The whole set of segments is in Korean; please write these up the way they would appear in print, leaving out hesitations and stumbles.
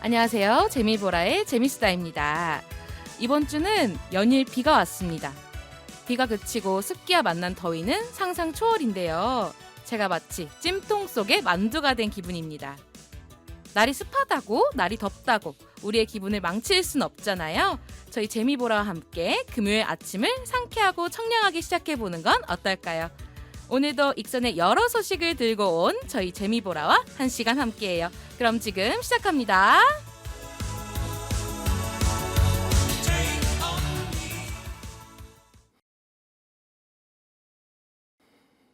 안녕하세요. 재미보라의 재미수다입니다. 이번 주는 연일 비가 왔습니다. 비가 그치고 습기와 만난 더위는 상상 초월인데요. 제가 마치 찜통 속에 만두가 된 기분입니다. 날이 습하다고, 날이 덥다고 우리의 기분을 망칠 순 없잖아요. 저희 재미보라와 함께 금요일 아침을 상쾌하고 청량하게 시작해보는 건 어떨까요? 오늘도 익선의 여러 소식을 들고 온 저희 재미보라와 1시간 함께해요. 그럼 지금 시작합니다.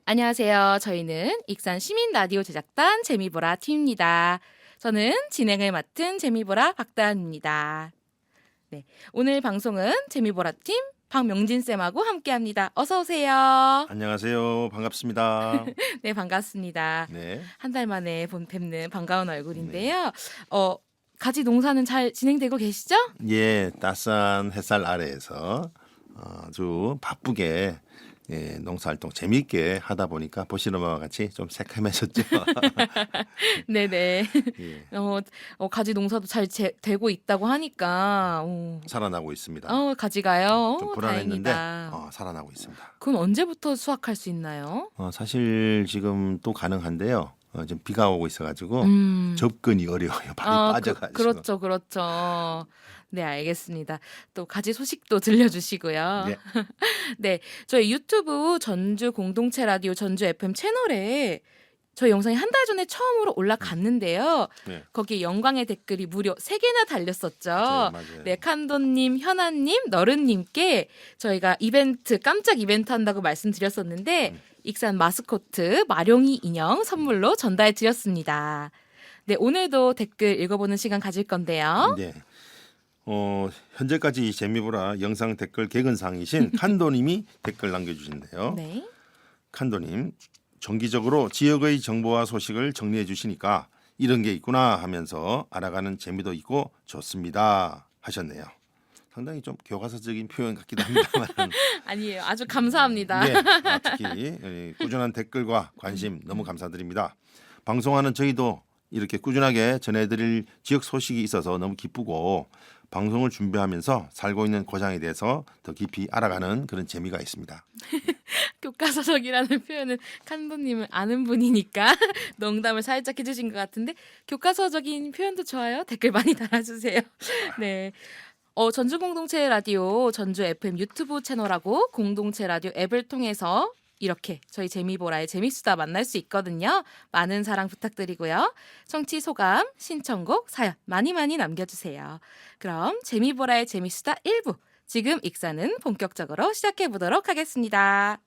안녕하세요. 저희는 익산 시민 라디오 제작단 재미보라 팀입니다. 저는 진행을 맡은 재미보라 박다은입니다. 네, 오늘 방송은 재미보라 팀 박명진쌤하고 함께합니다. 어서 오세요. 안녕하세요. 반갑습니다. 네, 반갑습니다. 네. 한 달 만에 뵙는 반가운 얼굴인데요. 가지 농사는 잘 진행되고 계시죠? 예, 따스한 햇살 아래에서 아주 바쁘게 농사활동 재미있게 하다 보니까 보시는 바와 같이 좀 새카매졌죠. 네네. 예, 가지 농사도 잘 되고 있다고 하니까 살아나고 있습니다. 가지가요. 좀 불안했는데 다행이다. 살아나고 있습니다. 그럼 언제부터 수확할 수 있나요? 사실 지금 또 가능한데요. 지금 비가 오고 있어가지고 접근이 어려워요. 발이 빠져가지고. 그렇죠. 네, 알겠습니다. 또 가지 소식도 들려주시고요. 네. 네, 저희 유튜브 전주 공동체 라디오 전주 FM 채널에 저희 영상이 한 달 전에 처음으로 올라갔는데요. 네. 거기에 영광의 댓글이 무려 3개나 달렸었죠. 맞아요. 네, 칸도님, 현아님, 너른님께 저희가 깜짝 이벤트 한다고 말씀드렸었는데 익산 마스코트 마룡이 인형 선물로 전달드렸습니다. 네, 오늘도 댓글 읽어보는 시간 가질 건데요. 네. 현재까지 재미보라 영상 댓글 개근상이신 칸도님이 댓글 남겨주신대요. 네. 칸도님, 정기적으로 지역의 정보와 소식을 정리해 주시니까 이런 게 있구나 하면서 알아가는 재미도 있고 좋습니다 하셨네요. 상당히 좀 교과서적인 표현 같기도 합니다만 아니에요. 아주 감사합니다. 네, 특히 꾸준한 댓글과 관심 너무 감사드립니다. 방송하는 저희도 이렇게 꾸준하게 전해드릴 지역 소식이 있어서 너무 기쁘고 방송을 준비하면서 살고 있는 고장에 대해서 더 깊이 알아가는 그런 재미가 있습니다. 교과서적이라는 표현은 칸도님은 아는 분이니까 농담을 살짝 해주신 것 같은데 교과서적인 표현도 좋아요. 댓글 많이 달아주세요. 네. 전주 공동체 라디오 전주 FM 유튜브 채널하고 공동체 라디오 앱을 통해서 이렇게 저희 재미보라의 재미수다 만날 수 있거든요. 많은 사랑 부탁드리고요. 청취 소감, 신청곡, 사연 많이 남겨주세요. 그럼 재미보라의 재미수다 1부 지금 익사는 본격적으로 시작해 보도록 하겠습니다.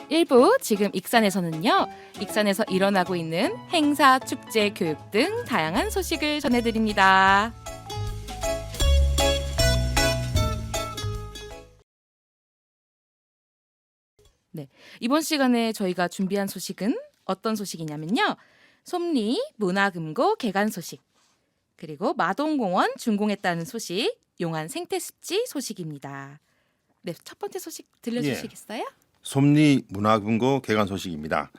일부 지금 익산에서는요. 익산에서 일어나고 있는 행사, 축제, 교육 등 다양한 소식을 전해드립니다. 네, 이번 시간에 저희가 준비한 소식은 어떤 소식이냐면요. 솜리 문화금고 개관 소식, 그리고 마동공원 준공했다는 소식, 용안 생태습지 소식입니다. 네, 첫 번째 소식 들려주시겠어요? 솜리 문화금고 개관 소식입니다.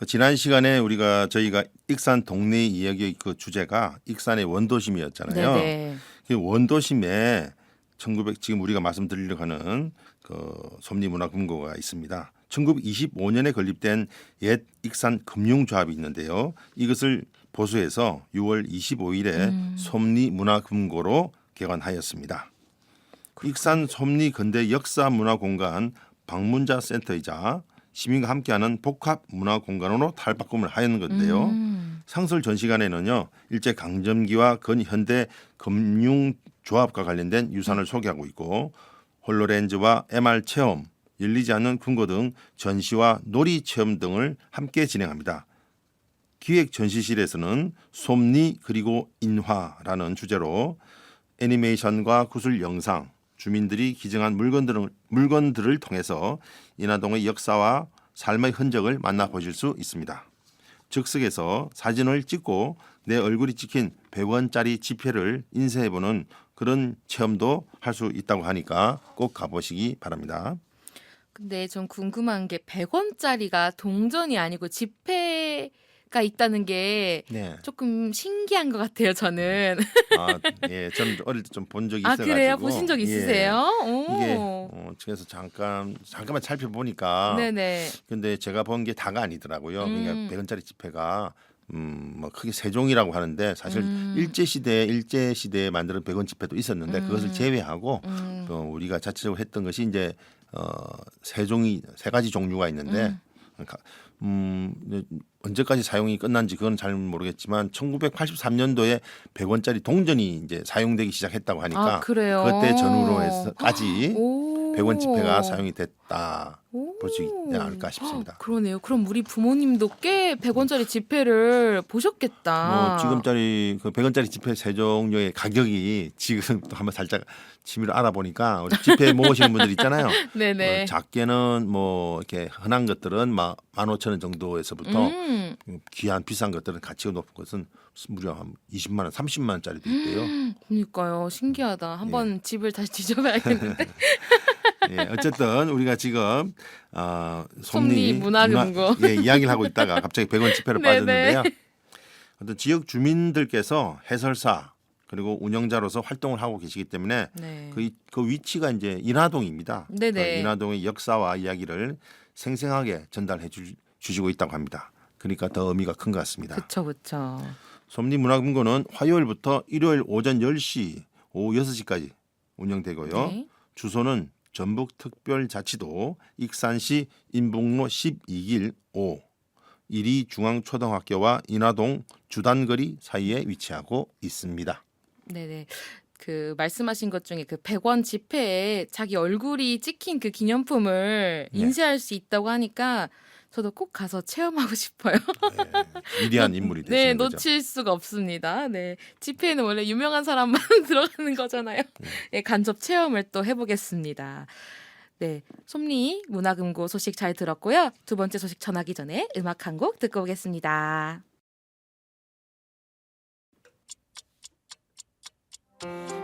지난 시간에 저희가 익산 동네 이야기 그 주제가 익산의 원도심이었잖아요. 네네. 그 원도심에 지금 우리가 말씀드리려고 하는 그 솜리 문화금고가 있습니다. 1925년에 건립된 옛 익산 금융조합이 있는데요. 이것을 보수해서 6월 25일에 솜리 문화금고로 개관하였습니다. 익산 솜리 근대 역사 문화 공간 방문자 센터이자 시민과 함께하는 복합 문화 공간으로 탈바꿈을 하였는 건데요. 상설 전시관에는요. 일제 강점기와 근현대 금융조합과 관련된 유산을 소개하고 있고 홀로렌즈와 MR 체험, 열리지 않는 금고 등 전시와 놀이 체험 등을 함께 진행합니다. 기획 전시실에서는 솜리 그리고 인화라는 주제로 애니메이션과 구술 영상, 주민들이 기증한 물건들을 통해서 인화동의 역사와 삶의 흔적을 만나보실 수 있습니다. 즉석에서 사진을 찍고 내 얼굴이 찍힌 100원짜리 지폐를 인쇄해보는 그런 체험도 할 수 있다고 하니까 꼭 가보시기 바랍니다. 근데 좀 궁금한 게 100원짜리가 동전이 아니고 지폐가 있다는 게 네. 조금 신기한 것 같아요, 저는. 아, 예, 저는 어릴 때 좀 본 적이 아, 있어가지고. 그래요? 보신 적 있으세요? 이게 오. 측에서 잠깐만 살펴보니까 네네. 근데 제가 본 게 다가 아니더라고요. 그러니까 100원짜리 지폐가 뭐 크게 세 종이라고 하는데 사실 일제 시대에 만드는 100원 지폐도 있었는데 그것을 제외하고 우리가 자체적으로 했던 것이 이제 세 가지 종류가 있는데 언제까지 사용이 끝난지 그건 잘 모르겠지만 1983년도에 100원짜리 동전이 이제 사용되기 시작했다고 하니까 아, 그래요? 그때 전후로 해서까지 오. 100원 지폐가 사용이 됐다 볼 수 있지 않을까 싶습니다. 그러네요. 그럼 우리 부모님도 꽤 100원짜리 지폐를 보셨겠다. 지금짜리 그 100원짜리 지폐 세 종류의 가격이 지금 또 한번 살짝 취미로 알아보니까 우리 지폐 모으시는 분들 있잖아요. 네네. 작게는 뭐 이렇게 흔한 것들은 막 15,000원 정도에서부터 귀한 비싼 것들은 가치가 높은 것은 무려 한 20만 원, 30만 원짜리도 있대요. 그러니까요. 신기하다. 한번 집을 다시 뒤져봐야겠는데. 예, 어쨌든 우리가 지금 섭리 문화금고 이야기를 하고 있다가 갑자기 100원 지폐로 네네. 빠졌는데요. 어떤 지역 주민들께서 해설사 그리고 운영자로서 활동을 하고 계시기 때문에 네. 그 위치가 이제 인하동입니다. 네네. 그 인하동의 역사와 이야기를 생생하게 전달해 주시고 있다고 합니다. 그러니까 더 의미가 큰 것 같습니다. 그쵸. 섭리문화금고는 화요일부터 일요일 오전 10시, 오후 6시까지 운영되고요. 네. 주소는 전북특별자치도 익산시 인북로 12길 5 이리중앙초등학교와 인하동 주단거리 사이에 위치하고 있습니다. 네네. 그 말씀하신 것 중에 그 100원 지폐에 자기 얼굴이 찍힌 그 기념품을 네. 인쇄할 수 있다고 하니까 저도 꼭 가서 체험하고 싶어요. 네, 위대한 인물이 네, 되시는 거죠. 놓칠 수가 없습니다. 네, 지폐에는 원래 유명한 사람만 들어가는 거잖아요. 네, 간접 체험을 또 해보겠습니다. 네, 솜리 문화금고 소식 잘 들었고요. 두 번째 소식 전하기 전에 음악 한 곡 듣고 오겠습니다.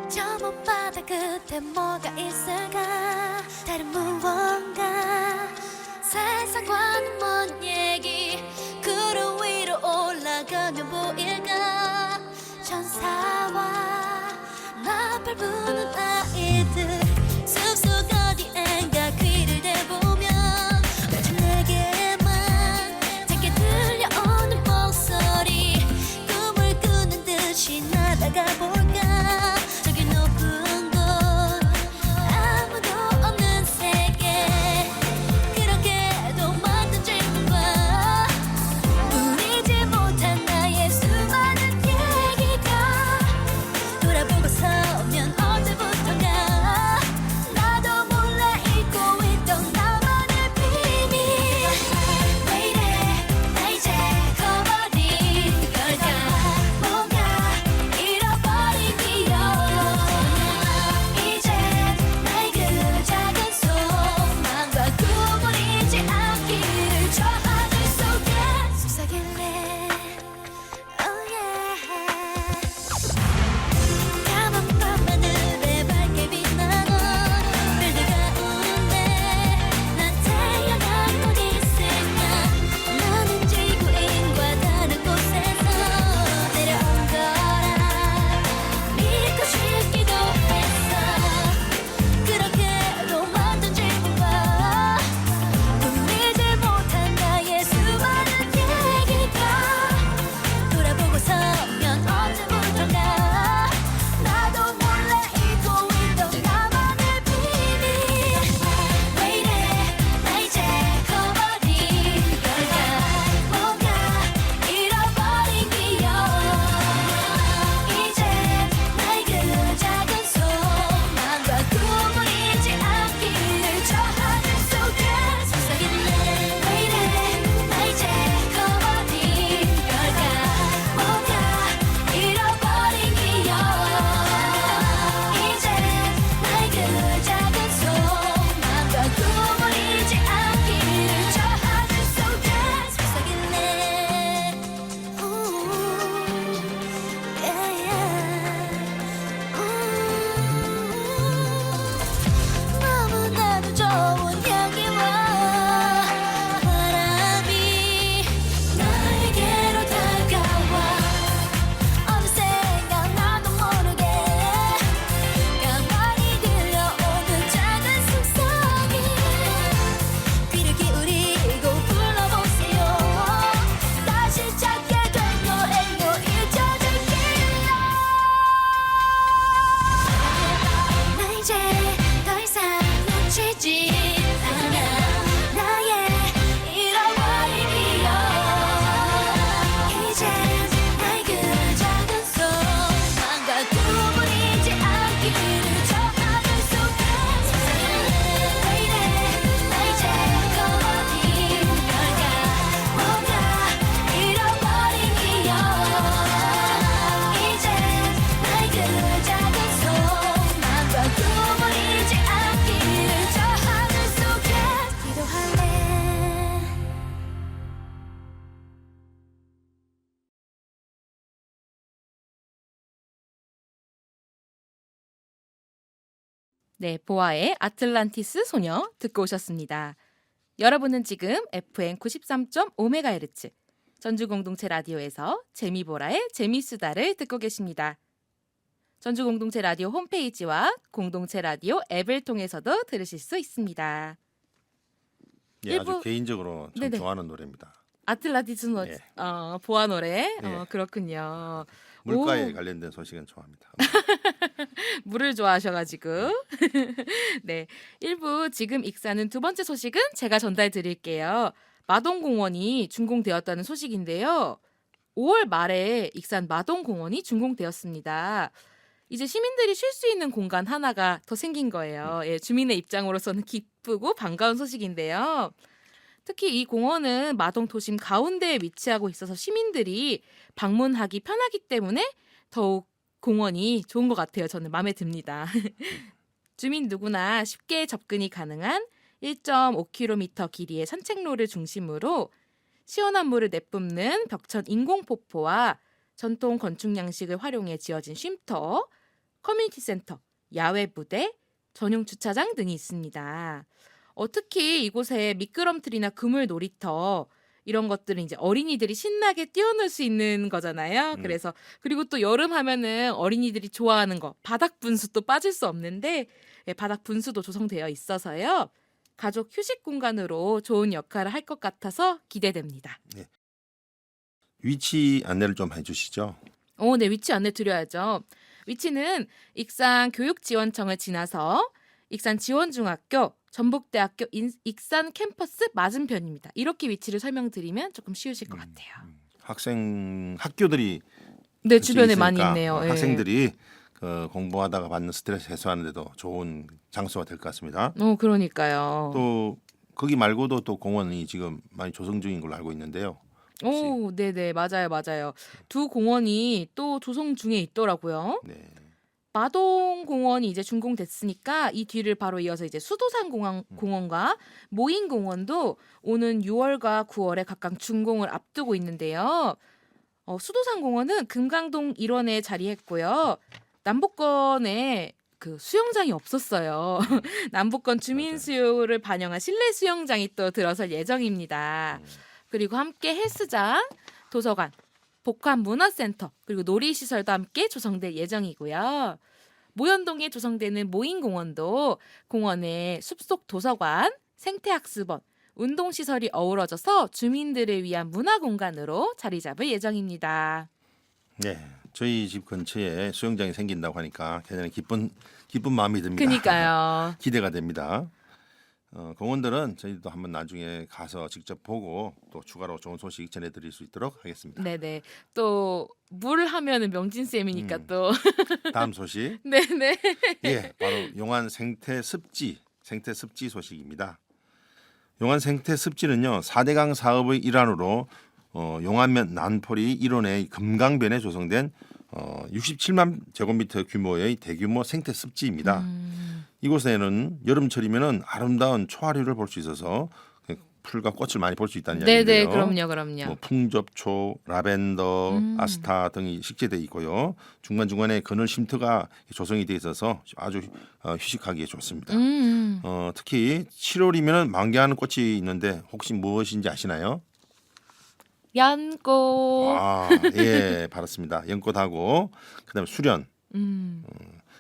저 못받아 그때 뭐가 있을까 다른 무언가 세상과는 먼 얘기 구름 위로 올라가면 보일까 천사와 나팔 부는 아이들 숲속 어디엔가 귀를 대보면 마치 내게만 작게 들려오는 목소리 꿈을 꾸는 듯이 날아가 볼까 저기 높은 곳 아무도 없는 세계 그렇게도 만든 질문과 우리지 못한 나의 수많은 얘기가 돌아보고 서면 언제부턴가 네, 보아의 아틀란티스 소녀 듣고 오셨습니다. 여러분은 지금 FM 93.5MHz 전주공동체 라디오에서 재미보라의 재미수다를 듣고 계십니다. 전주공동체 라디오 홈페이지와 공동체 라디오 앱을 통해서도 들으실 수 있습니다. 예, 아주 일부- 개인적으로 참 네네. 좋아하는 노래입니다. 아틀란티스 노 예. 보아 노래 예. 그렇군요. 물가에 오. 관련된 소식은 좋아합니다. 물을 좋아하셔가지고 네 1부 지금 익사는 두 번째 소식은 제가 전달 드릴게요. 마동공원이 준공되었다는 소식인데요. 5월 말에 익산 마동공원이 준공되었습니다. 이제 시민들이 쉴 수 있는 공간 하나가 더 생긴 거예요. 예, 주민의 입장으로서는 기쁘고 반가운 소식인데요. 특히 이 공원은 마동 도심 가운데에 위치하고 있어서 시민들이 방문하기 편하기 때문에 더욱 공원이 좋은 것 같아요. 저는 마음에 듭니다. 주민 누구나 쉽게 접근이 가능한 1.5km 길이의 산책로를 중심으로 시원한 물을 내뿜는 벽천 인공폭포와 전통 건축 양식을 활용해 지어진 쉼터, 커뮤니티 센터, 야외 부대, 전용 주차장 등이 있습니다. 특히 이곳에 미끄럼틀이나 그물 놀이터 이런 것들은 이제 어린이들이 신나게 뛰어놀 수 있는 거잖아요. 그래서 그리고 또 여름 하면은 어린이들이 좋아하는 거 바닥 분수 또 빠질 수 없는데 예, 바닥 분수도 조성되어 있어서요. 가족 휴식 공간으로 좋은 역할을 할 것 같아서 기대됩니다. 위치 안내를 좀 해주시죠. 네, 위치 안내 드려야죠. 위치는 익산 교육지원청을 지나서 익산 지원중학교, 전북대학교 익산 캠퍼스 맞은편입니다. 이렇게 위치를 설명드리면 조금 쉬우실 것 같아요. 학교들이 네, 같이 주변에 많이 있으니까 있네요. 예. 학생들이 공부하다가 받는 스트레스 해소하는데도 좋은 장소가 될 것 같습니다. 그러니까요. 또 거기 말고도 또 공원이 지금 많이 조성 중인 걸로 알고 있는데요. 네네, 맞아요. 두 공원이 또 조성 중에 있더라고요. 네. 마동 공원이 이제 준공됐으니까 이 뒤를 바로 이어서 이제 수도산 공원과 모인 공원도 오는 6월과 9월에 각각 준공을 앞두고 있는데요. 수도산 공원은 금강동 일원에 자리했고요. 남북권에 그 수영장이 없었어요. 남북권 주민 맞아요. 수요를 반영한 실내 수영장이 또 들어설 예정입니다. 그리고 함께 헬스장, 도서관, 복합 문화센터 그리고 놀이시설도 함께 조성될 예정이고요. 모현동에 조성되는 모인공원도 공원에 숲속 도서관, 생태학습원, 운동시설이 어우러져서 주민들을 위한 문화공간으로 자리 잡을 예정입니다. 네. 저희 집 근처에 수영장이 생긴다고 하니까 굉장히 기쁜 마음이 듭니다. 그니까요. 기대가 됩니다. 공원들은 저희도 한번 나중에 가서 직접 보고 또 추가로 좋은 소식 전해드릴 수 있도록 하겠습니다. 네네. 또 물 하면은 명진 쌤이니까 또 다음 소식, 네네. 예, 바로 용안 생태 습지 소식입니다. 용안 생태 습지는요 4대강 사업의 일환으로 용안면 난포리 일원의 금강변에 조성된 67만 제곱미터 규모의 대규모 생태 습지입니다. 이곳에는 여름철이면은 아름다운 초하류를 볼 수 있어서 풀과 꽃을 많이 볼 수 있다는 네네. 이야기인데요. 그럼요. 뭐 풍접초, 라벤더, 아스타 등이 식재되어 있고요. 중간중간에 그늘 쉼터가 조성이 되어 있어서 아주 휴식하기에 좋습니다. 특히 7월이면 만개하는 꽃이 있는데 혹시 무엇인지 아시나요? 연꽃. 예, 바랐습니다. 연꽃하고 그다음에 수련.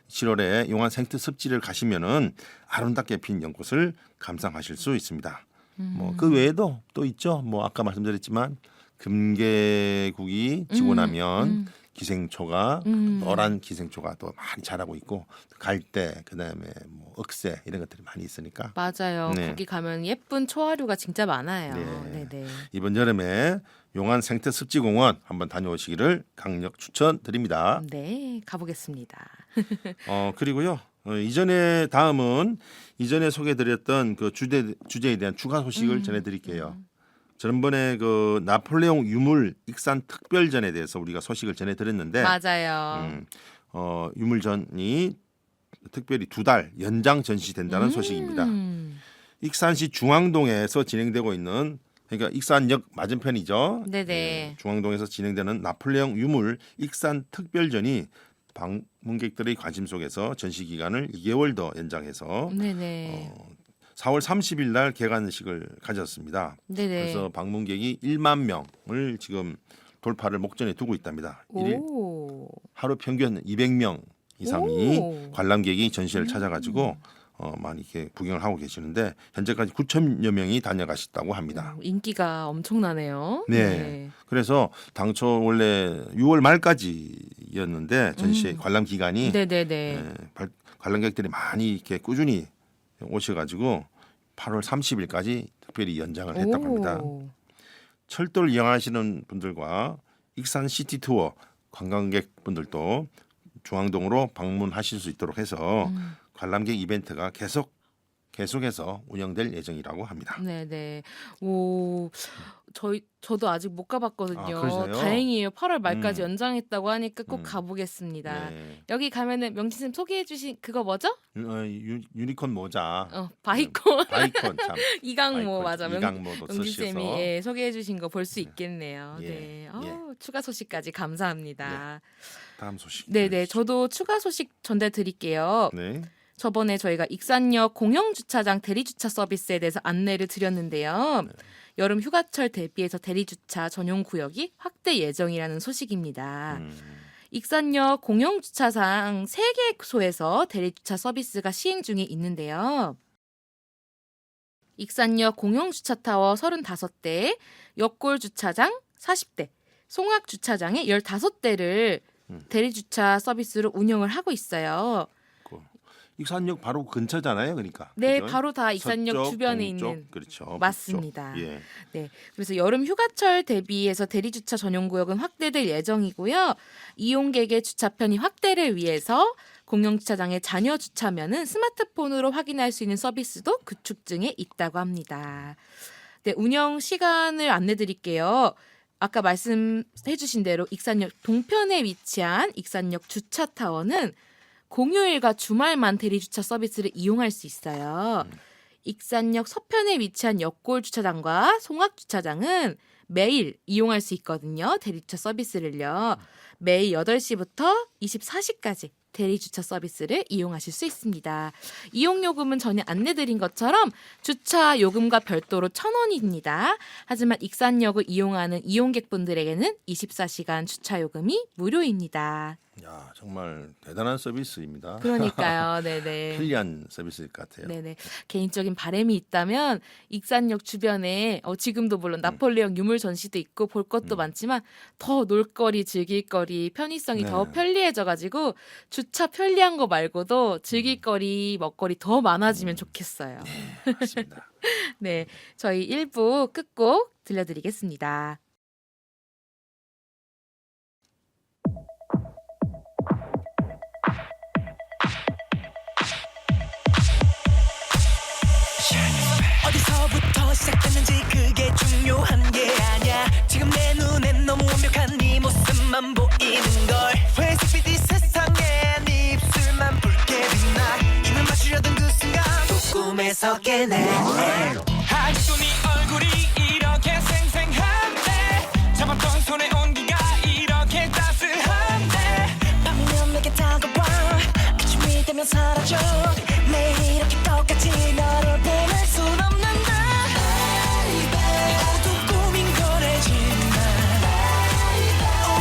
7월에 용안 생태 습지를 가시면은 아름답게 핀 연꽃을 감상하실 수 있습니다. 뭐 그 외에도 또 있죠. 뭐 아까 말씀드렸지만 금계국이 지고 나면 기생초가 노란 기생초가 또 많이 자라고 있고 갈대 그다음에 뭐 억새 이런 것들이 많이 있으니까 맞아요. 네. 거기 가면 예쁜 초하류가 진짜 많아요. 네. 네네. 이번 여름에 용안 생태 습지공원 한번 다녀오시기를 강력 추천드립니다. 네, 가보겠습니다. 그리고요. 다음은 이전에 소개드렸던 그 주제에 대한 추가 소식을 전해드릴게요. 지난번에 그 나폴레옹 유물 익산 특별전에 대해서 우리가 소식을 전해드렸는데 맞아요. 유물전이 특별히 2달 연장 전시된다는 소식입니다. 익산시 중앙동에서 진행되고 있는 그러니까 익산역 맞은편이죠. 네네. 중앙동에서 진행되는 나폴레옹 유물 익산 특별전이 방문객들의 관심 속에서 전시 기간을 2개월 더 연장해서 네네. 4월 30일 날 개관식을 가졌습니다. 네네. 그래서 방문객이 1만 명을 지금 돌파를 목전에 두고 있답니다. 일일 오. 하루 평균 200명 이상이 오. 관람객이 전시회를 찾아가지고 많이 이렇게 구경을 하고 계시는데 현재까지 9천여 명이 다녀가셨다고 합니다. 인기가 엄청나네요. 네. 그래서 당초 원래 6월 말까지였는데 전시회 관람 기간이 네네네. 관람객들이 많이 이렇게 꾸준히 오셔가지고 8월 30일까지 특별히 연장을 했다고 합니다. 오. 철도를 이용하시는 분들과 익산 시티 투어 관광객분들도 중앙동으로 방문하실 수 있도록 해서 관람객 이벤트가 계속해서 운영될 예정이라고 합니다. 네네. 오, 저도 아직 못 가봤거든요. 아, 그러세요? 다행이에요. 8월 말까지 음. 연장했다고 하니까 꼭 가보겠습니다. 네. 여기 가면은 명진쌤 소개해주신 그거 뭐죠? 유니콘 모자, 바이콘 바이콘 참 이강모 맞아. 이강모도 쓰셔서 명진쌤이 소개해주신 거 볼 수 있겠네요. 예, 네. 예. 추가 소식까지 감사합니다. 다음 소식. 네네. 저도 추가 소식 전달드릴게요. 네. 저번에 저희가 익산역 공영주차장 대리주차 서비스에 대해서 안내를 드렸는데요. 여름 휴가철 대비해서 대리주차 전용 구역이 확대 예정이라는 소식입니다. 익산역 공영주차장 3개소에서 대리주차 서비스가 시행 중에 있는데요. 익산역 공영주차타워 35대, 역골주차장 40대, 송악주차장에 15대를 대리주차 서비스로 운영을 하고 있어요. 익산역 바로 근처잖아요, 그러니까. 네, 그죠? 바로 다 익산역 서쪽, 주변에 동쪽, 있는. 그렇죠. 맞습니다. 북쪽. 예. 네, 그래서 여름 휴가철 대비해서 대리주차 전용 구역은 확대될 예정이고요. 이용객의 주차편의 확대를 위해서 공영주차장의 잔여 주차면은 스마트폰으로 확인할 수 있는 서비스도 구축 중에 있다고 합니다. 네, 운영 시간을 안내드릴게요. 아까 말씀해주신 대로 익산역 동편에 위치한 익산역 주차타워는 공휴일과 주말만 대리주차 서비스를 이용할 수 있어요. 익산역 서편에 위치한 역골 주차장과 송악 주차장은 매일 이용할 수 있거든요. 대리주차 서비스를요. 매일 8시부터 24시까지 대리주차 서비스를 이용하실 수 있습니다. 이용요금은 전에 안내드린 것처럼 주차 요금과 별도로 1,000원입니다. 하지만 익산역을 이용하는 이용객분들에게는 24시간 주차 요금이 무료입니다. 야, 정말 대단한 서비스입니다. 그러니까요. 네네. 편리한 서비스일 것 같아요. 네네. 개인적인 바람이 있다면 익산역 주변에 지금도 물론 나폴레옹 유물 전시도 있고 볼 것도 많지만 더 놀거리, 즐길거리, 편의성이 더 네. 편리해져가지고 주차 편리한 거 말고도 즐길거리, 먹거리 더 많아지면 좋겠어요. 맞습니다. 네, 저희 1부 끝곡 들려드리겠습니다. 어디서부터 시작했는지 그게 중요한 게 아냐. 지금 내 눈엔 너무 완벽한 네 모습만 보이는걸. 회색 빛이 세상에 네 입술만 붉게 빛나. 입을 맞추려던 그 순간 또 꿈에서 깨네. 아직도 네 얼굴이 이렇게 생생한데, 잡았던 손의 온기가 이렇게 따스한데, 밤이면 내게 다가와 아침이 되면 사라져. 매일 이렇게 똑같이 너를 보낼 순 없는데 모두 꿈인 걸 알지만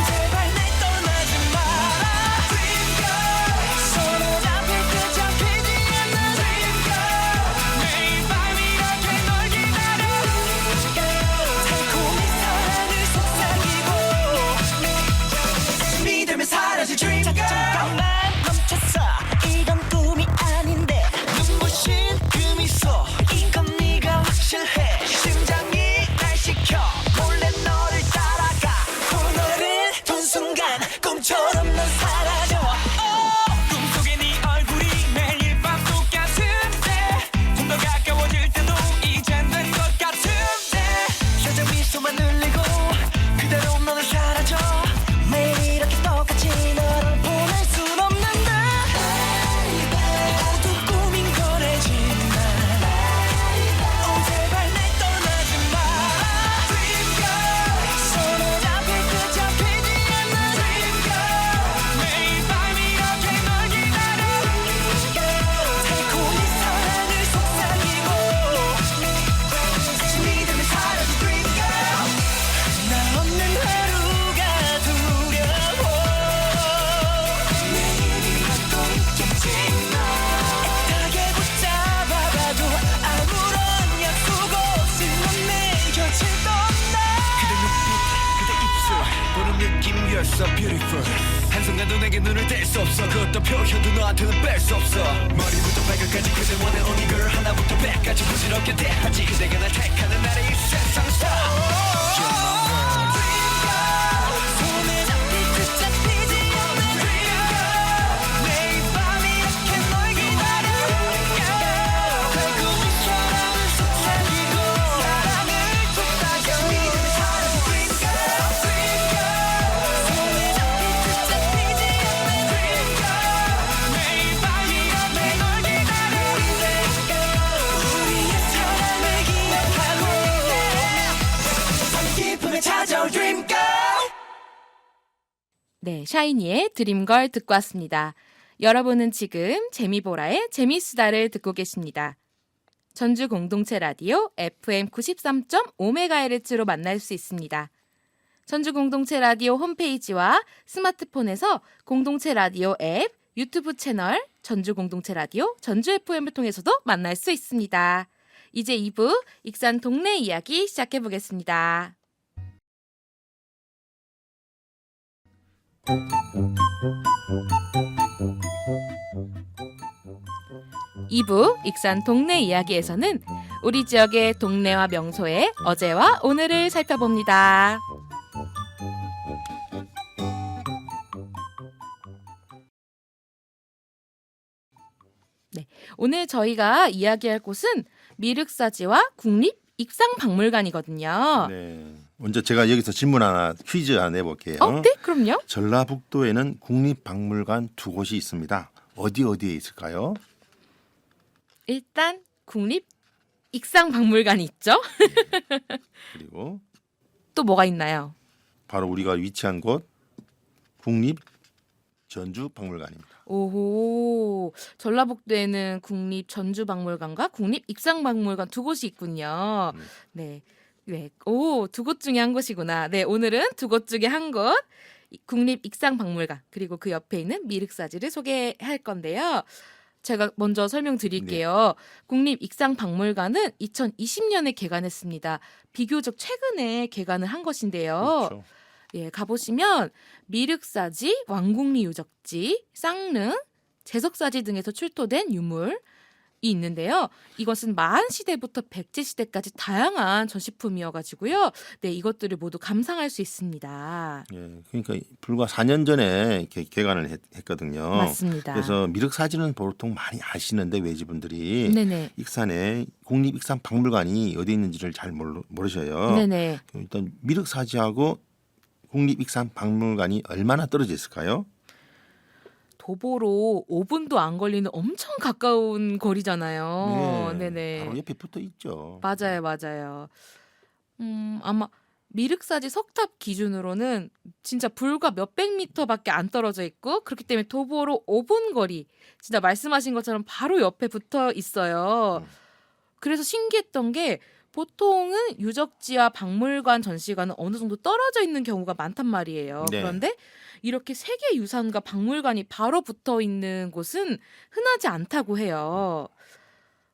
제발 날 떠나지 마라. Dream girl, 손을 앞에 그 잡히지 않는 Dream girl, 매일 밤 이렇게 널 기다려. 달콤히 사랑을 속삭이고 믿으면 사라질 Dream girl. 잠깐만 멈췄어. 이건 꿈이 아닌데 so beautiful 한순간도 내게 눈을 뗄 수 없어 그 어떤 표현도 너한테는 뺄 수 없어 머리부터 발끝까지 그대 원해 only girl 하나부터 백까지 부질없게 대하지 그대가 날 택하는 나를 이 세상 star You're my world 손에 잡힐 듯 잡히지 않는 매일 밤 이렇게 널 기다려 달콤한 사랑을 속삭이고 사랑을 속삭여 믿음의 사랑 Dream girl Dream girl 손에 잡힐 듯 잡히지 않는 매일 밤 이렇게 널 기다려 우리의 사랑을 기억하고 기쁨에 찾아올 Dream girl 네, 샤이니의 드림걸 듣고 왔습니다. 여러분은 지금 재미보라의 재미수다를 듣고 계십니다. 전주 공동체 라디오 FM 93.5MHz로 만날 수 있습니다. 전주 공동체 라디오 홈페이지와 스마트폰에서 공동체 라디오 앱, 유튜브 채널, 전주 공동체 라디오, 전주 FM을 통해서도 만날 수 있습니다. 이제 2부 익산 동네 이야기 시작해 보겠습니다. 2부 익산 동네 이야기에서는 우리 지역의 동네와 명소의 어제와 오늘을 살펴봅니다. 네, 오늘 저희가 이야기할 곳은 미륵사지와 국립익상박물관이거든요. 네. 먼저 제가 여기서 질문 하나 퀴즈 하나 내볼게요. 네, 그럼요. 전라북도에는 국립박물관 두 곳이 있습니다. 어디에 있을까요? 일단 국립익상박물관이 있죠. 그리고 또 뭐가 있나요? 바로 우리가 위치한 곳 국립전주박물관입니다. 오호, 전라북도에는 국립전주박물관과 국립익상박물관 두 곳이 있군요. 네, 네, 오, 두 곳 중에 한 곳이구나. 네, 오늘은 두 곳 중에 한 곳, 국립익상박물관 그리고 그 옆에 있는 미륵사지를 소개할 건데요. 제가 먼저 설명드릴게요. 국립익상박물관은 2020년에 개관했습니다. 비교적 최근에 개관을 한 것인데요. 그렇죠. 예, 가보시면 미륵사지, 왕궁리 유적지, 쌍릉, 제석사지 등에서 출토된 유물이 있는데요. 이것은 마한 시대부터 백제 시대까지 다양한 전시품이어가지고요. 네, 이것들을 모두 감상할 수 있습니다. 예, 그러니까 불과 4년 전에 이렇게 개관을 했거든요. 맞습니다. 그래서 미륵사지는 보통 많이 아시는데 외지분들이 네네. 익산에 국립익상박물관이 어디 있는지를 잘 모르셔요. 네네. 일단 미륵사지하고 국립익상박물관이 얼마나 떨어져 있을까요? 도보로 5분도 안 걸리는 엄청 가까운 거리잖아요. 네, 네네. 바로 옆에 붙어 있죠. 맞아요, 맞아요. 아마 미륵사지 석탑 기준으로는 진짜 불과 몇백 미터밖에 안 떨어져 있고 그렇기 때문에 도보로 5분 거리, 진짜 말씀하신 것처럼 바로 옆에 붙어 있어요. 그래서 신기했던 게 보통은 유적지와 박물관, 전시관은 어느 정도 떨어져 있는 경우가 많단 말이에요. 네. 그런데 이렇게 세계 유산과 박물관이 바로 붙어 있는 곳은 흔하지 않다고 해요.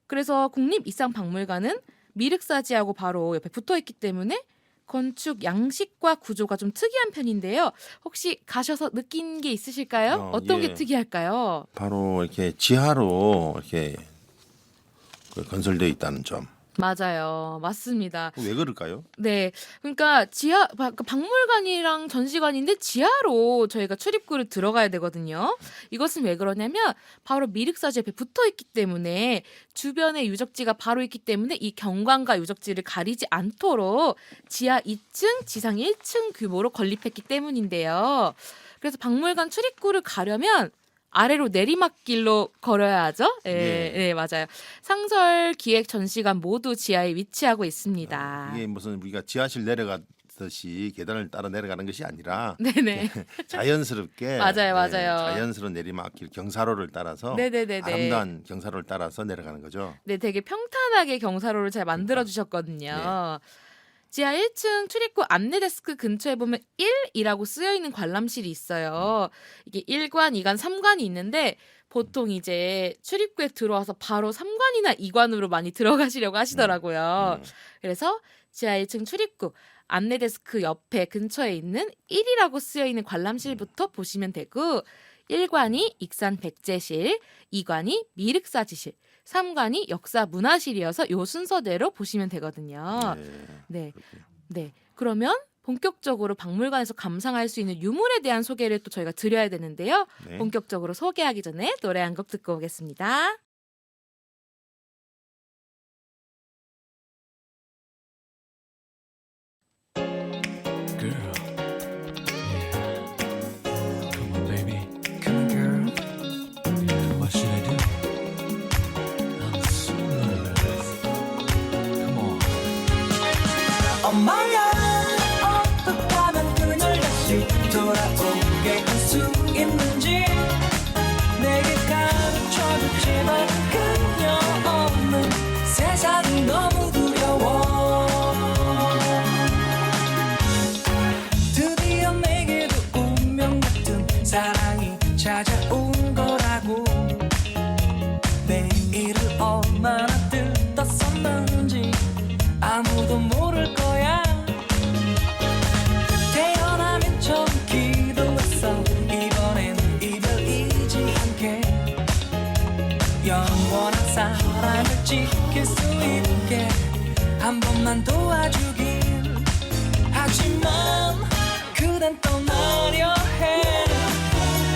그래서 국립익상박물관은 미륵사지하고 바로 옆에 붙어 있기 때문에 건축 양식과 구조가 좀 특이한 편인데요. 혹시 가셔서 느낀 게 있으실까요? 어떤 예. 게 특이할까요? 바로 이렇게 지하로 이렇게 건설되어 있다는 점. 맞아요. 맞습니다. 왜 그럴까요? 네. 그러니까 박물관이랑 전시관인데 지하로 저희가 출입구를 들어가야 되거든요. 이것은 왜 그러냐면 바로 미륵사지 옆에 붙어 있기 때문에 주변에 유적지가 바로 있기 때문에 이 경관과 유적지를 가리지 않도록 지하 2층, 지상 1층 규모로 건립했기 때문인데요. 그래서 박물관 출입구를 가려면 아래로 내리막길로 걸어야 하죠. 네, 네, 맞아요. 상설, 기획, 전시관 모두 지하에 위치하고 있습니다. 이게 무슨 우리가 지하실 내려가듯이 계단을 따라 내려가는 것이 아니라 네네. 자연스럽게 맞아요, 맞아요. 자연스러운 내리막길 경사로를 따라서 네네네네. 아름다운 경사로를 따라서 내려가는 거죠. 네, 되게 평탄하게 경사로를 잘 만들어 주셨거든요. 지하 1층 출입구 안내 데스크 근처에 보면 1이라고 쓰여 있는 관람실이 있어요. 이게 1관, 2관, 3관이 있는데 보통 이제 출입구에 들어와서 바로 3관이나 2관으로 많이 들어가시려고 하시더라고요. 그래서 지하 1층 출입구 안내 데스크 옆에 근처에 있는 1이라고 쓰여 있는 관람실부터 보시면 되고 1관이 익산 백제실, 2관이 미륵사지실, 3관이 역사문화실이어서 요 순서대로 보시면 되거든요. 네. 그렇군요. 네. 그러면 본격적으로 박물관에서 감상할 수 있는 유물에 대한 소개를 또 저희가 드려야 되는데요. 네. 본격적으로 소개하기 전에 노래 한 곡 듣고 오겠습니다. Girl, yeah. Come on, baby. Come on, girl. Yeah, what should I do? I'm so nervous. Come on. 엄마야 어떻게 하면 그녀를 다시 돌아오게 할 수 있는지 내게 가르쳐줬지만 그녀 없는 세상이 너무 두려워 드디어 내게도 운명 같은 사랑이 찾아온 거라고 내일을 얼마나 뜯었었는지 아무도 모를 거야 태어나면 처음 기도했어 이번엔 이별이지 않게 영원한 사랑을 지킬 수 있게 한 번만 도와주길 하지만 그댄 떠나려 해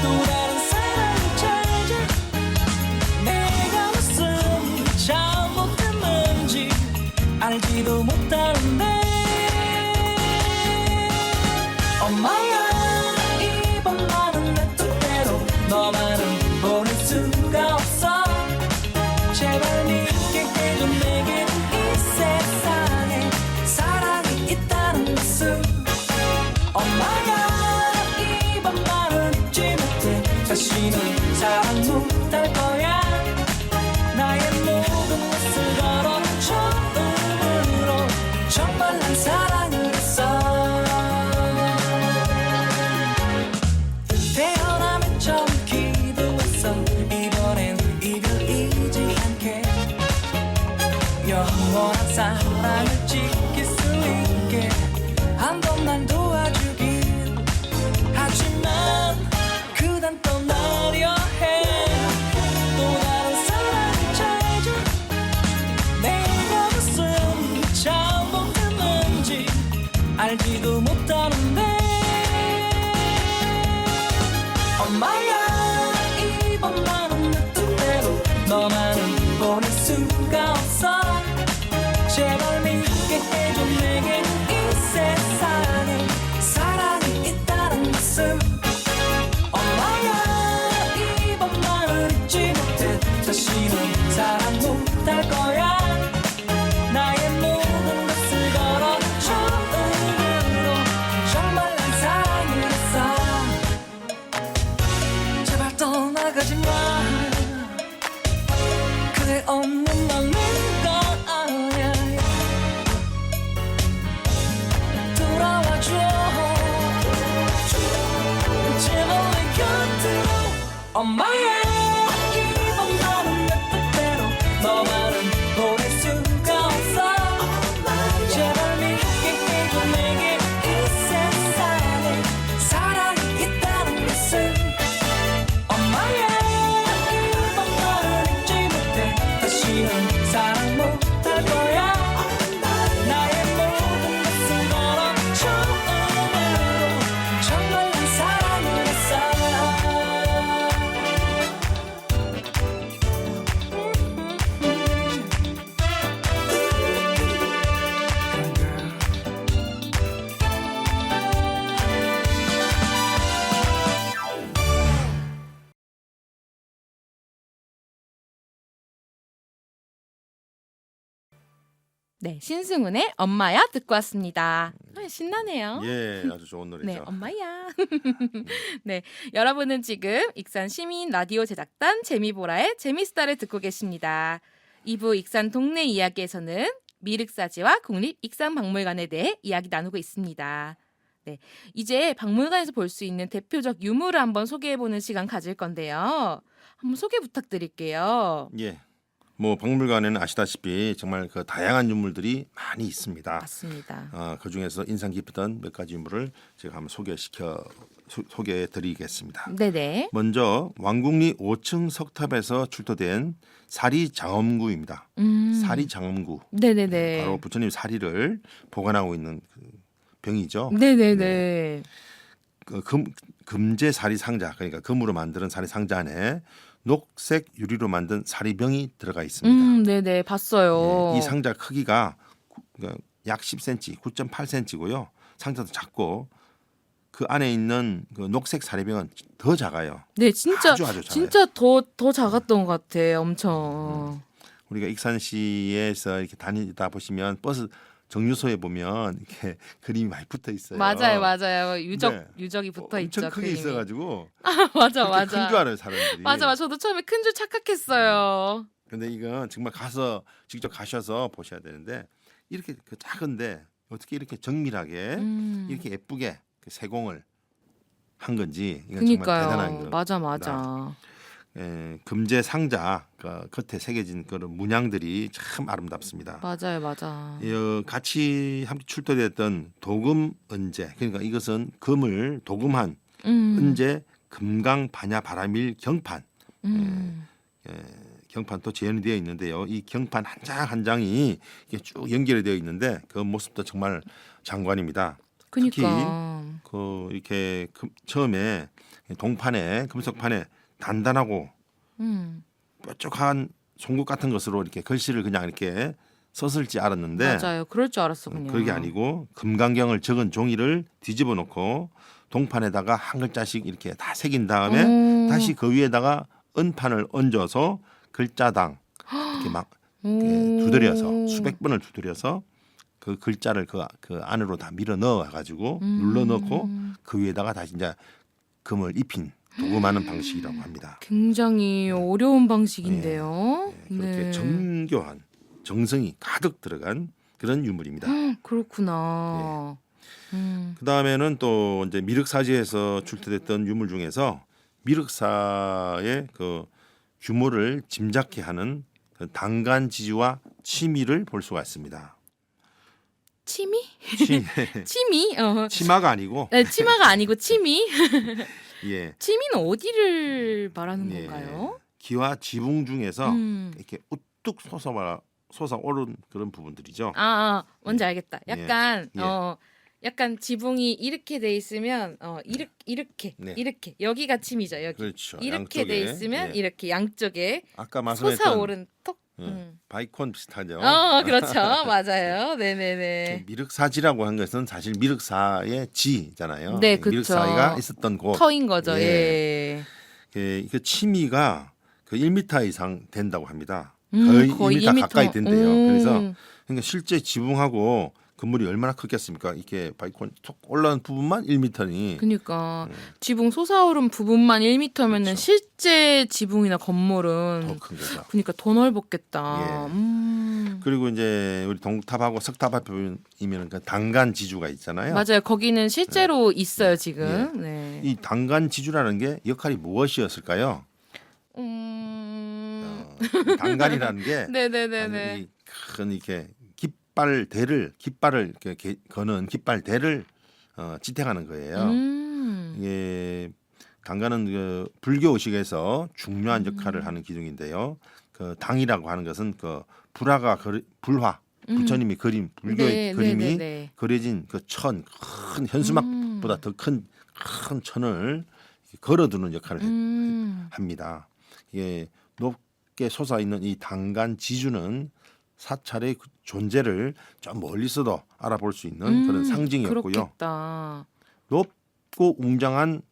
또 다른 사랑을 찾아 내가 무슨 잘못했는지 알지도 못하는데 엄마야 이번만은 내 뜻대로 너만은 보낼 수가 없어 제발 믿게 해줘 내게 이 세상에 사랑이 있다는 것을 엄마야 이번만은 잊지 못해 다시는 사랑 못할 거야 나의 모든 것을 걸어 처음으로 정말 난 사랑을 했어 태어나면 처음 기도했어 이번엔 이별이지 않게 영원한 사랑을 지킬 수 있게 한 번만 도와주길 하지만 그댄 떠나려 해 또 다른 사랑을 찾아 내가 무슨 잘못했는지 알지도 못하는데 엄마야 이번만은 내 뜻대로 너만은 보낼 수가 없어 제발 믿게 해줘 내게 이 세상에 사랑이 있다는 것을 엄마야 이번만은 잊지 못해 다시는 사랑 못할 거야 나의 모든 것을 걸어 처음으로 정말 난 사랑을 했어 제발 떠나가지 마 그대 없는 맘인 거 아냐 돌아와줘 제발 내 곁으로 엄마야 이번만은 내 뜻대로 너만은 보낼 수가 없어 제발 믿게 해줘 내게 이 세상에 사랑이 있다는 것을 엄마야 이번만은 잊지 못해 다시는 사랑 못할 거야 나의 모든 것을 걸어 처음으로 정말 난 사랑을 했어 네, 신승훈의 엄마야 듣고 왔습니다. 신나네요. 예, 아주 좋은 노래죠. 네, 엄마야. 네, 여러분은 지금 익산 시민 라디오 제작단 재미보라의 재미스타를 듣고 계십니다. 2부 익산 동네 이야기에서는 미륵사지와 국립 익산박물관에 대해 이야기 나누고 있습니다. 네, 이제 박물관에서 볼 수 있는 대표적 유물을 한번 소개해보는 시간 가질 건데요. 한번 소개 부탁드릴게요. 예. 뭐 박물관에는 아시다시피 정말 그 다양한 유물들이 많이 있습니다. 맞습니다. 그 중에서 인상 깊었던 몇 가지 유물을 제가 한번 소개해드리겠습니다. 네네. 먼저 왕궁리 5층 석탑에서 출토된 사리장엄구입니다. 사리장엄구. 네네네. 바로 부처님 사리를 보관하고 있는 그 병이죠. 네네네. 그 금제 사리 상자, 그러니까 금으로 만드는 사리 상자 안에 녹색 유리로 만든 사리병이 들어가 있습니다. 네네. 봤어요. 이 상자 크기가 약 10cm, 9.8cm고요. 상자도 작고 그 안에 있는 그 녹색 사리병은 더 작아요. 네, 진짜 아주 작아요. 진짜 더 작았던 것 같아. 엄청. 우리가 익산시에서 이렇게 다니다 보시면 버스 정류소에 보면 이렇게 그림이 많이 붙어 있어요. 맞아요. 유적 네. 유적이 붙어 있죠. 엄청 크게 그림이. 있어가지고 맞아. 큰 줄 알아요 사람들이. 맞아. 저도 처음에 큰 줄 착각했어요. 근데 이건 정말 가서 직접 가셔서 보셔야 되는데 이렇게 그 작은데 어떻게 이렇게 정밀하게 이렇게 예쁘게 그 세공을 한 건지 이건 정말 대단한 그니까요. 거. 맞아. 금제 상자 그 겉에 새겨진 그런 문양들이 참 아름답습니다. 맞아. 같이 함께 출토됐던 도금 은제, 그러니까 이것은 금을 도금한 은제 금강 반야 바라밀 경판. 경판도 재현이 되어 있는데요. 이 경판 한 장 한 장이 이게 쭉 연결이 되어 있는데 그 모습도 정말 장관입니다. 그니까. 그 이렇게 처음에 동판에 금속판에 단단하고 뾰족한 송곳 같은 것으로 이렇게 글씨를 그냥 이렇게 썼을지 알았는데 맞아요. 그럴 줄 알았어 그냥. 그게 아니고 금강경을 적은 종이를 뒤집어 놓고 동판에다가 한 글자씩 이렇게 다 새긴 다음에 다시 그 위에다가 은판을 얹어서 글자당 이렇게 막 이렇게 두드려서 수백 번을 두드려서 그 글자를 그 안으로 다 밀어 넣어 가지고 눌러 넣고 그 위에다가 다시 이제 금을 입힌 도금하는 방식이라고 합니다. 굉장히 어려운 방식인데요. 그렇게 정교한 정성이 가득 들어간 그런 유물입니다. 그렇구나. 그 다음에는 또 이제 미륵사지에서 출토됐던 유물 중에서 미륵사의 그 규모를 짐작케 하는 그 당간지주와 치미를 볼 수가 있습니다. 치미? 치미? 치마가 아니고 네, 치마가 아니고 치미? 예, 치미는 어디를 말하는 예, 건가요? 기와 지붕 중에서 음. 이렇게 우뚝 솟아오른 그런 부분들이죠. 뭔지 알겠다. 약간 예. 약간 지붕이 이렇게 돼 있으면 이렇게 네. 이렇게 여기가 침이죠. 여기 그렇죠. 이렇게 돼 양쪽에, 있으면 예. 이렇게 양쪽에 아까 말씀했던 솟아오른 톡. 바이콘 비슷하죠. 그렇죠. 맞아요. 네네네. 미륵사지라고 한 것은 사실 미륵사의 지잖아요. 네, 그쵸. 미륵사가 있었던 곳. 터인 거죠. 예. 그 치미가 그 1m 이상 된다고 합니다. 거의 거의 1m 1m. 가까이 된대요. 그래서 그러니까 실제 지붕하고 건물이 얼마나 크겠습니까? 이렇게 바이콘 툭 올라온 부분만 1m니. 그러니까 지붕 솟아오른 부분만 1m면은 그렇죠. 실제 지붕이나 건물은 더 큰 거죠. 그러니까 더 넓었겠다. 예. 그리고 이제 우리 동탑하고 석탑 앞에 보면 그 당간 지주가 있잖아요. 맞아요. 거기는 실제로 있어요 지금. 예. 네. 이 당간 지주라는 게 역할이 무엇이었을까요? 이 당간이라는 게 네네네네. 이 큰 이렇게 깃발을 이렇게 거는 깃발대를 지탱하는 거예요. 이게 당간은 그 불교 의식에서 중요한 역할을 하는 기둥인데요. 그 당이라고 하는 것은 그 불화 부처님이 그림 불교의 그림이 그려진 그 천 큰 현수막보다 더 큰 천을 걸어두는 역할을 합니다. 이게 높게 솟아 있는 이 당간 지주는 사찰의 존재를 좀 멀리서도 알아볼 수 있는 그런 상징이었고요. 그렇겠다. 높고 웅장한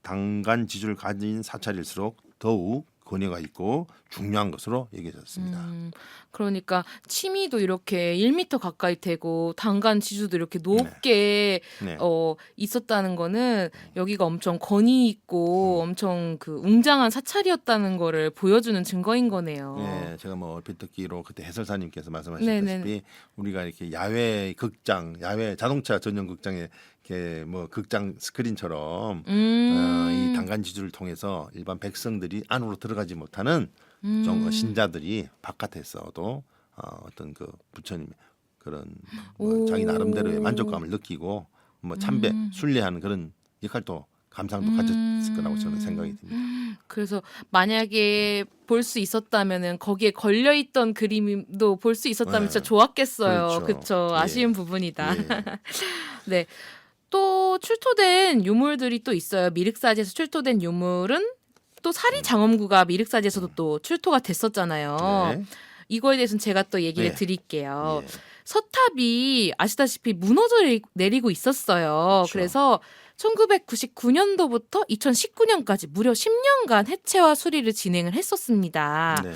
당간 지주를 가진 사찰일수록 더욱 권위가 있고 중요한 것으로 여겨졌습니다. 그러니까 치미도 이렇게 1m 가까이 되고 당간 지주도 이렇게 높게 네. 있었다는 거는 여기가 엄청 권위 있고 엄청 그 웅장한 사찰이었다는 거를 보여주는 증거인 거네요. 네, 제가 뭐 얼핏 듣기로 그때 해설사님께서 말씀하셨다시피 네네네. 우리가 이렇게 야외 극장, 야외 자동차 전용 극장에 이렇게 뭐 극장 스크린처럼 이 당간 지주를 통해서 일반 백성들이 안으로 들어가지 못하는 좀 신자들이 바깥에서도 어떤 그 부처님 그런 뭐 오. 자기 나름대로의 만족감을 느끼고 뭐 참배 순례하는 그런 역할도 감상도 가졌을 거라고 저는 생각이 듭니다. 그래서 만약에 볼 수 있었다면은 거기에 걸려 있던 그림도 볼 수 있었다면 네. 진짜 좋았겠어요. 그렇죠. 그쵸? 예. 아쉬운 부분이다. 예. 네. 또 출토된 유물들이 또 있어요. 미륵사지에서 출토된 유물은 또 사리장엄구가 미륵사지에서도 또 출토가 됐었잖아요. 네. 이거에 대해서는 제가 또 얘기를 네. 드릴게요. 예. 서탑이 아시다시피 무너져 내리고 있었어요. 그렇죠. 그래서 1999년도부터 2019년까지 무려 10년간 해체와 수리를 진행을 했었습니다. 네.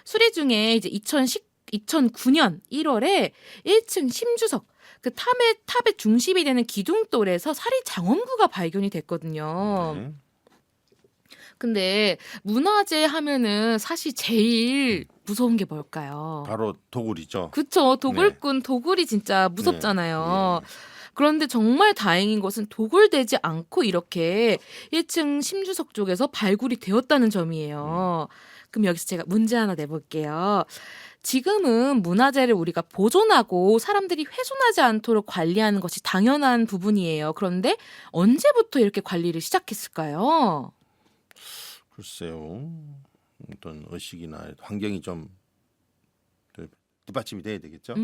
수리 중에 이제 2009년 1월에 1층 심주석 그 탑의 중심이 되는 기둥돌에서 사리장엄구가 발견이 됐거든요. 네. 근데 문화재 하면은 사실 제일 무서운 게 뭘까요? 바로 도굴이죠. 그쵸. 도굴꾼, 도굴이 진짜 무섭잖아요. 그런데 정말 다행인 것은 도굴되지 않고 이렇게 1층 심주석 쪽에서 발굴이 되었다는 점이에요. 그럼 여기서 제가 문제 하나 내볼게요. 지금은 문화재를 우리가 보존하고 사람들이 훼손하지 않도록 관리하는 것이 당연한 부분이에요. 그런데 언제부터 이렇게 관리를 시작했을까요? 글쎄요. 어떤 의식이나 환경이 좀 뒷받침이 돼야 되겠죠.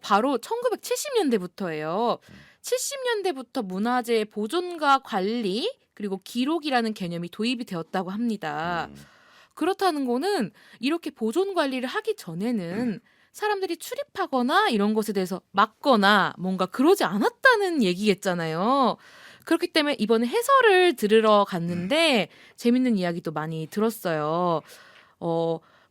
바로 1970년대부터예요. 70년대부터 문화재 보존과 관리 그리고 기록이라는 개념이 도입이 되었다고 합니다. 그렇다는 거는 이렇게 보존 관리를 하기 전에는 사람들이 출입하거나 이런 것에 대해서 막거나 뭔가 그러지 않았다는 얘기겠잖아요. 그렇기 때문에 이번에 해설을 들으러 갔는데 재밌는 이야기도 많이 들었어요.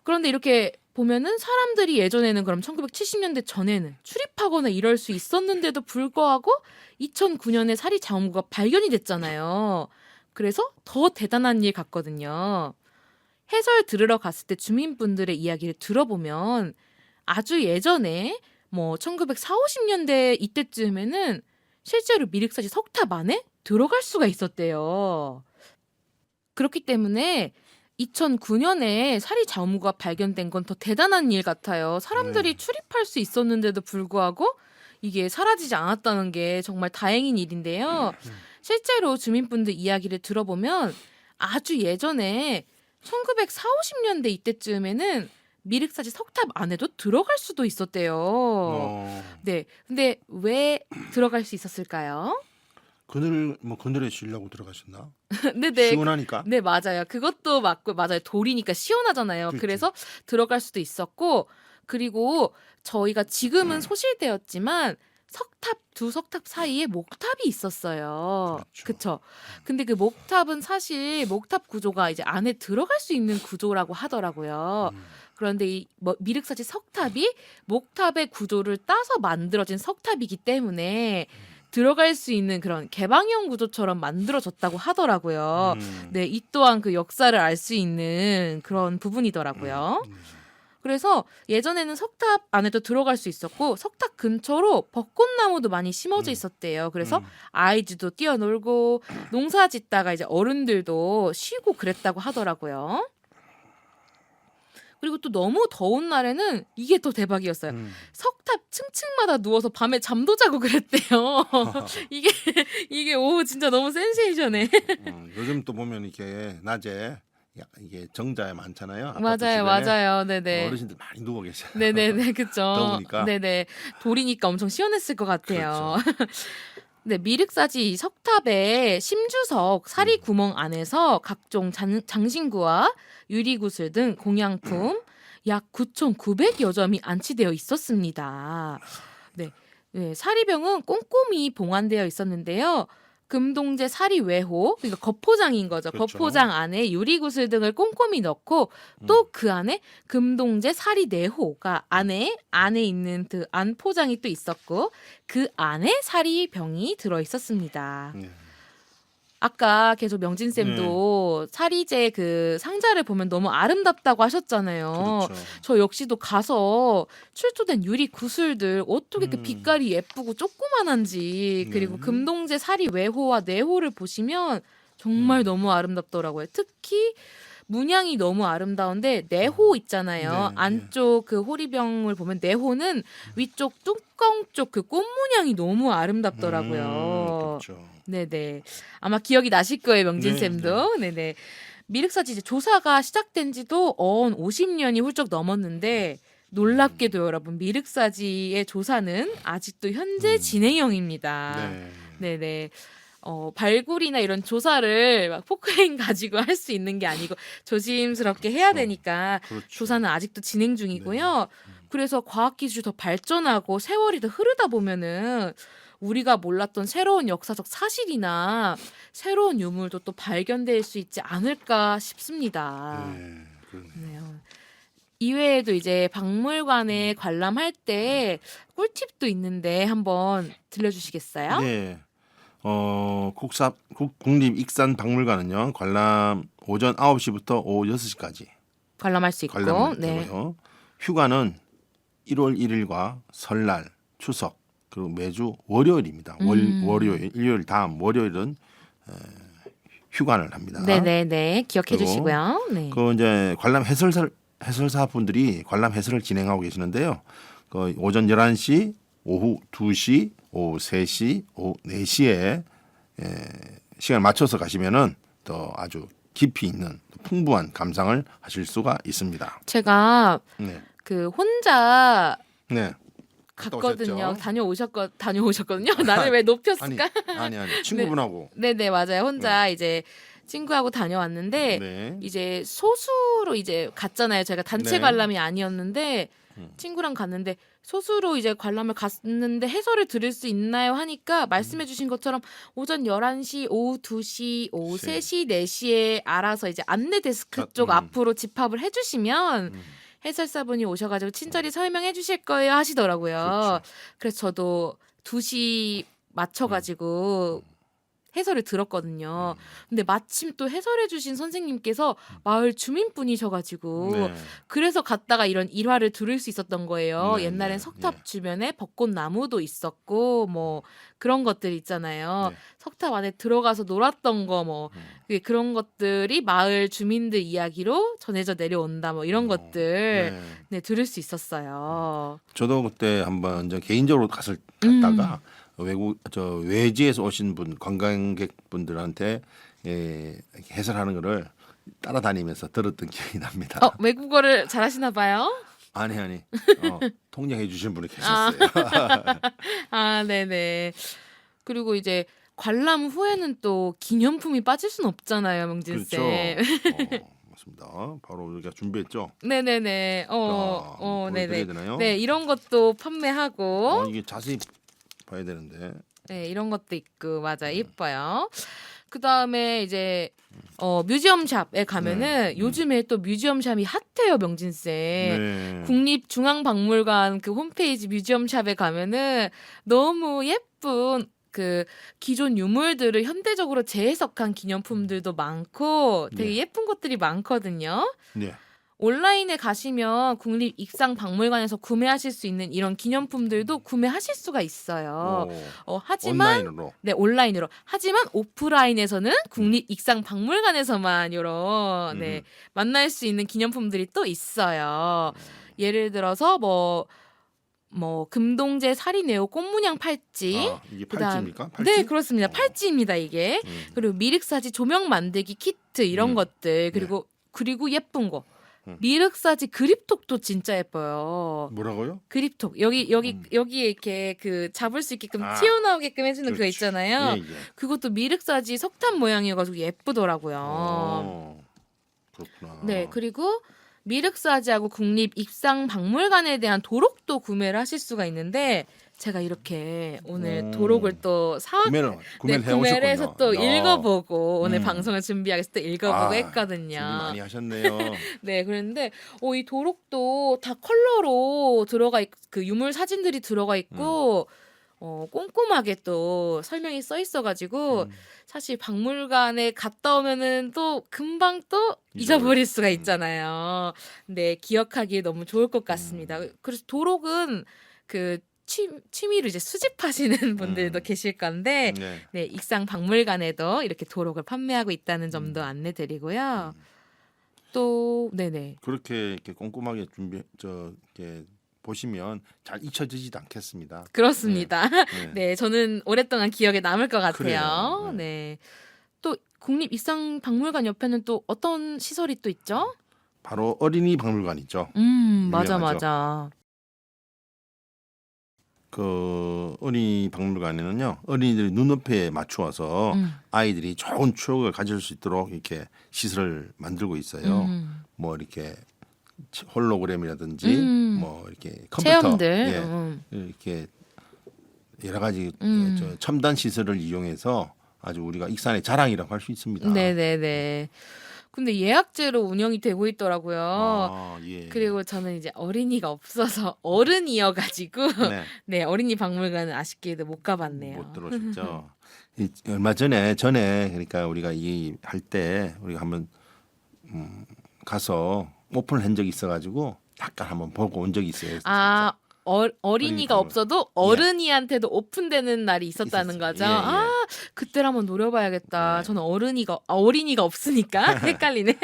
그런데 이렇게 보면은 사람들이 예전에는 그럼 1970년대 전에는 출입하거나 이럴 수 있었는데도 불구하고 2009년에 사리장엄구가 발견이 됐잖아요. 그래서 더 대단한 일 같거든요. 해설 들으러 갔을 때 주민분들의 이야기를 들어보면 아주 예전에 뭐 1940, 50년대 이때쯤에는 실제로 미륵사지 석탑 안에 들어갈 수가 있었대요. 그렇기 때문에 2009년에 사리장엄구가 발견된 건 더 대단한 일 같아요. 사람들이 출입할 수 있었는데도 불구하고 이게 사라지지 않았다는 게 정말 다행인 일인데요. 실제로 주민분들 이야기를 들어보면 아주 예전에 1940, 50년대 이때쯤에는 미륵사지 석탑 안에도 들어갈 수도 있었대요. 네, 근데 왜 들어갈 수 있었을까요? 그늘에 쉬려고 들어가셨나? 네네. 시원하니까. 네, 맞아요. 그것도 맞고, 맞아요. 돌이니까 시원하잖아요. 그렇죠. 그래서 들어갈 수도 있었고, 그리고 저희가 지금은 소실되었지만, 두 석탑 사이에 목탑이 있었어요. 그렇죠. 그쵸? 근데 그 목탑은 사실 목탑 구조가 이제 안에 들어갈 수 있는 구조라고 하더라고요. 그런데 이 미륵사지 석탑이 목탑의 구조를 따서 만들어진 석탑이기 때문에 들어갈 수 있는 그런 개방형 구조처럼 만들어졌다고 하더라고요. 네, 이 또한 그 역사를 알 수 있는 그런 부분이더라고요. 그래서 예전에는 석탑 안에도 들어갈 수 있었고 석탑 근처로 벚꽃나무도 많이 심어져 있었대요. 그래서 아이들도 뛰어놀고 농사 짓다가 이제 어른들도 쉬고 그랬다고 하더라고요. 그리고 또 너무 더운 날에는 이게 더 대박이었어요. 석탑 층층마다 누워서 밤에 잠도 자고 그랬대요. 이게 오 진짜 너무 센세이션해. 요즘 또 보면 이렇게 낮에 이게 정자에 많잖아요. 아파트 맞아요, 주변에. 맞아요. 네네. 어르신들 많이 누워 계셔요. 네네네, 그쵸. 더우니까. 네네. 돌이니까 엄청 시원했을 것 같아요. 그렇죠. 네, 미륵사지 석탑의 심주석 사리 구멍 안에서 각종 장신구와 유리구슬 등 공양품 약 9,900여 점이 안치되어 있었습니다. 네, 사리병은 꼼꼼히 봉안되어 있었는데요. 금동제 사리 외호, 그러니까 겉포장인 거죠. 그렇죠. 겉포장 안에 유리구슬 등을 꼼꼼히 넣고 또 그 안에 금동제 사리 내호가 안에 있는 그 안 포장이 또 있었고 그 안에 사리병이 들어 있었습니다. 네. 아까 계속 명진 쌤도 사리제 그 상자를 보면 너무 아름답다고 하셨잖아요. 그렇죠. 저 역시도 가서 출토된 유리 구슬들 어떻게 그 빛깔이 예쁘고 조그만한지 그리고 금동제 사리 외호와 내호를 보시면 정말 너무 아름답더라고요. 특히 문양이 너무 아름다운데 내호 있잖아요. 네, 안쪽 그 호리병을 보면 내호는 위쪽 뚜껑 쪽 그 꽃 문양이 너무 아름답더라고요. 그렇죠. 네네. 아마 기억이 나실 거예요, 명진 네, 쌤도. 네네. 미륵사지 이제 조사가 시작된 지도 50년이 훌쩍 넘었는데 놀랍게도 여러분 미륵사지의 조사는 아직도 현재 진행형입니다. 네. 네네. 발굴이나 이런 조사를 막 포크레인 가지고 할 수 있는 게 아니고 조심스럽게 해야 되니까 그렇죠. 조사는 아직도 진행 중이고요. 그래서 과학기술이 더 발전하고 세월이 더 흐르다 보면은 우리가 몰랐던 새로운 역사적 사실이나 새로운 유물도 또 발견될 수 있지 않을까 싶습니다. 네. 그러네요. 네요. 이외에도 이제 박물관에 관람할 때 꿀팁도 있는데 한번 들려주시겠어요? 네. 국립익산박물관은요. 관람 오전 9시부터 오후 6시까지 관람할 수 있고, 관람 네. 되고요. 휴가는 1월 1일과 설날, 추석 그리고 매주 월요일입니다. 월요일, 일요일 다음 월요일은 휴관을 합니다. 네네네. 기억해 그리고 주시고요. 네. 그 이제 관람 해설사 분들이 관람 해설을 진행하고 계시는데요. 그 오전 11시, 오후 2시, 오후 3시, 오후 4시에 시간을 맞춰서 가시면은 또 아주 깊이 있는 풍부한 감상을 하실 수가 있습니다. 제가 네. 그 혼자 네. 갔거든요. 오셨죠? 다녀오셨거든요. 나를 왜 아니, 높였을까? 아니 친구분하고 네네 맞아요. 혼자 이제 친구하고 다녀왔는데 네. 이제 소수로 이제 갔잖아요. 제가 단체 네. 관람이 아니었는데 친구랑 갔는데 소수로 이제 관람을 갔는데 해설을 들을 수 있나요 하니까 말씀해주신 것처럼 오전 11시, 오후 2시, 오후 네. 3시, 4시에 알아서 이제 안내 데스크 쪽 앞으로 집합을 해주시면 해설사분이 오셔가지고 친절히 설명해 주실 거예요 하시더라고요. 그렇죠. 그래서 저도 2시 맞춰가지고 해설을 들었거든요. 근데 마침 또 해설해주신 선생님께서 마을 주민분이셔가지고 네. 그래서 갔다가 이런 일화를 들을 수 있었던 거예요. 네, 옛날엔 네, 석탑 네. 주변에 벚꽃나무도 있었고 뭐 그런 것들 있잖아요. 네. 석탑 안에 들어가서 놀았던 거 뭐 그런 것들이 마을 주민들 이야기로 전해져 내려온다 뭐 이런 것들 네. 네, 들을 수 있었어요. 저도 그때 한번 이제 개인적으로 갔다가 외지에서 오신 분 관광객분들한테 해설하는 거를 따라다니면서 들었던 기억이 납니다. 외국어를 잘하시나 봐요. 아니 통역해 주신 분이 계셨어요. 아, 네네. 그리고 이제 관람 후에는 또 기념품이 빠질 순 없잖아요, 명진 그렇죠. 쌤. 맞습니다. 바로 우리가 준비했죠. 네네네. 보여드려야 네네. 되나요? 네, 이런 것도 판매하고, 이게 자세히 봐야 되는데. 네, 이런 것도 있고, 맞아, 예뻐요. 그 다음에 이제 뮤지엄샵에 가면은 요즘에 또 뮤지엄샵이 핫해요, 명진 쌤. 네. 국립중앙박물관 그 홈페이지 뮤지엄샵에 가면은 너무 예쁜 그 기존 유물들을 현대적으로 재해석한 기념품들도 많고 되게 네. 예쁜 것들이 많거든요. 네. 온라인에 가시면 국립익상박물관에서 구매하실 수 있는 이런 기념품들도 구매하실 수가 있어요. 하지만 온라인으로. 네, 온라인으로. 하지만 오프라인에서는 국립익상박물관에서만 이런 네, 만날 수 있는 기념품들이 또 있어요. 예를 들어서 뭐 금동제 사리네오 꽃문양 팔찌. 이게 그다음- 팔찌입니까? 팔찌? 네, 그렇습니다. 팔찌입니다, 이게. 그리고 미륵사지 조명 만들기 키트 이런 것들. 그리고 예쁜 거. 미륵사지 그립톡도 진짜 예뻐요. 뭐라고요? 그립톡. 여기에 이렇게 그 잡을 수 있게끔 튀어나오게끔 해주는 그거 그렇죠. 있잖아요. 예. 그것도 미륵사지 석탄 모양이어가지고 예쁘더라고요. 그렇구나. 네, 그리고 미륵사지하고 국립익상박물관에 대한 도록도 구매를 하실 수가 있는데 제가 이렇게 오늘 도록을 또 구매를 해오셨군요. 구매를 해서 또 야. 읽어보고 오늘 방송을 준비하기 위해서 또 읽어보고 했거든요. 준비 많이 하셨네요. 네, 그런데 이 도록도 다 컬러로 그 유물 사진들이 들어가 있고 꼼꼼하게 또 설명이 써 있어가지고 사실 박물관에 갔다 오면은 또 금방 또 잊어버릴 수가 있잖아요. 네, 기억하기에 너무 좋을 것 같습니다. 그래서 도록은 그 취미로 이제 수집하시는 분들도 계실 건데 네. 네, 익상 박물관에도 이렇게 도록을 판매하고 있다는 점도 안내드리고요. 또 네네. 그렇게 이렇게 꼼꼼하게 이렇게 보시면 잘 잊혀지지도 않겠습니다. 그렇습니다. 네. 네, 저는 오랫동안 기억에 남을 것 같아요. 그래요. 네. 또 국립익상박물관 옆에는 또 어떤 시설이 또 있죠? 바로 어린이 박물관이죠. 맞아, 유명하죠. 맞아. 그 어린이 박물관에는요 어린이들이 눈높이에 맞추어서 아이들이 좋은 추억을 가질 수 있도록 이렇게 시설을 만들고 있어요. 뭐 이렇게 홀로그램이라든지 뭐 이렇게 컴퓨터 체험들. 예, 이렇게 여러 가지 저 첨단 시설을 이용해서 아주 우리가 익산의 자랑이라고 할 수 있습니다. 네네네. 근데 예약제로 운영이 되고 있더라고요. 아, 예. 그리고 저는 이제 어린이가 없어서 어른이어가지고 네. 네, 어린이 박물관은 아쉽게도 못 가봤네요. 못 들어오셨죠. 얼마 전에 그러니까 우리가 이 할 때 우리가 한번 가서 오픈을 한 적이 있어가지고 잠깐 한번 보고 온 적이 있어요. 아, 어린이가 박물관. 없어도 어른이한테도 오픈되는 날이 있었다는 있었어요. 거죠. 예, 예. 아, 그때를 한번 노려봐야겠다. 네. 저는 어린이가 없으니까 헷갈리네.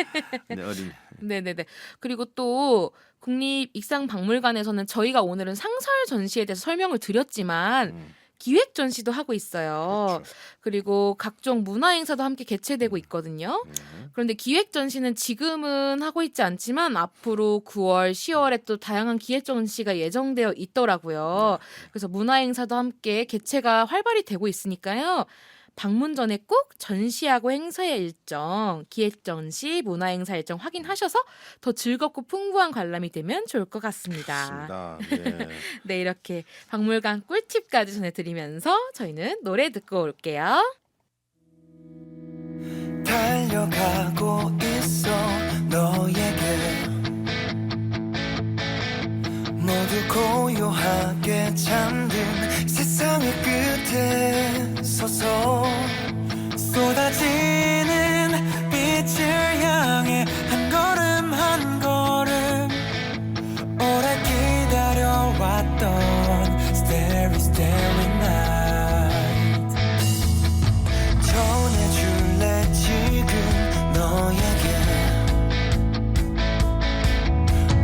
네, 어린. 네네네. 그리고 또 국립익상박물관에서는 저희가 오늘은 상설 전시에 대해서 설명을 드렸지만 기획 전시도 하고 있어요. 그렇죠. 그리고 각종 문화 행사도 함께 개최되고 있거든요. 네. 그런데 기획 전시는 지금은 하고 있지 않지만 앞으로 9월, 10월에 또 다양한 기획 전시가 예정되어 있더라고요. 그래서 문화 행사도 함께 개최가 활발히 되고 있으니까요. 방문 전에 꼭 전시하고 행사의 일정, 기획 전시, 문화 행사 일정 확인하셔서 더 즐겁고 풍부한 관람이 되면 좋을 것 같습니다. 맞습니다. 네. 네, 이렇게 박물관 꿀팁까지 전해드리면서 저희는 노래 듣고 올게요. 달려가고 있어 너에게 모두 고요하게 잠든 세상의 끝에 서서 쏟아지는 빛을 향해 한 걸음 한 걸음 오래 기다려왔던 Starry Starry Night 전해줄래 지금 너에게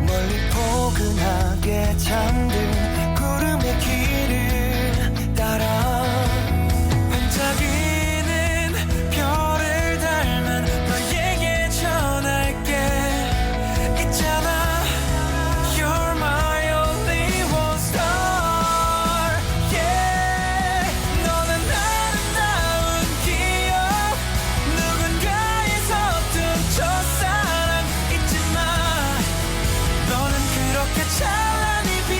멀리 포근하게 잠든 구름의 길을 따라 반짝이는 별을 닮은 너에게 전할게 있잖아 You're my only one star yeah 너는 아름다운 기억 누군가의 서툰 첫사랑 잊지마 너는 그렇게 찬란히 빛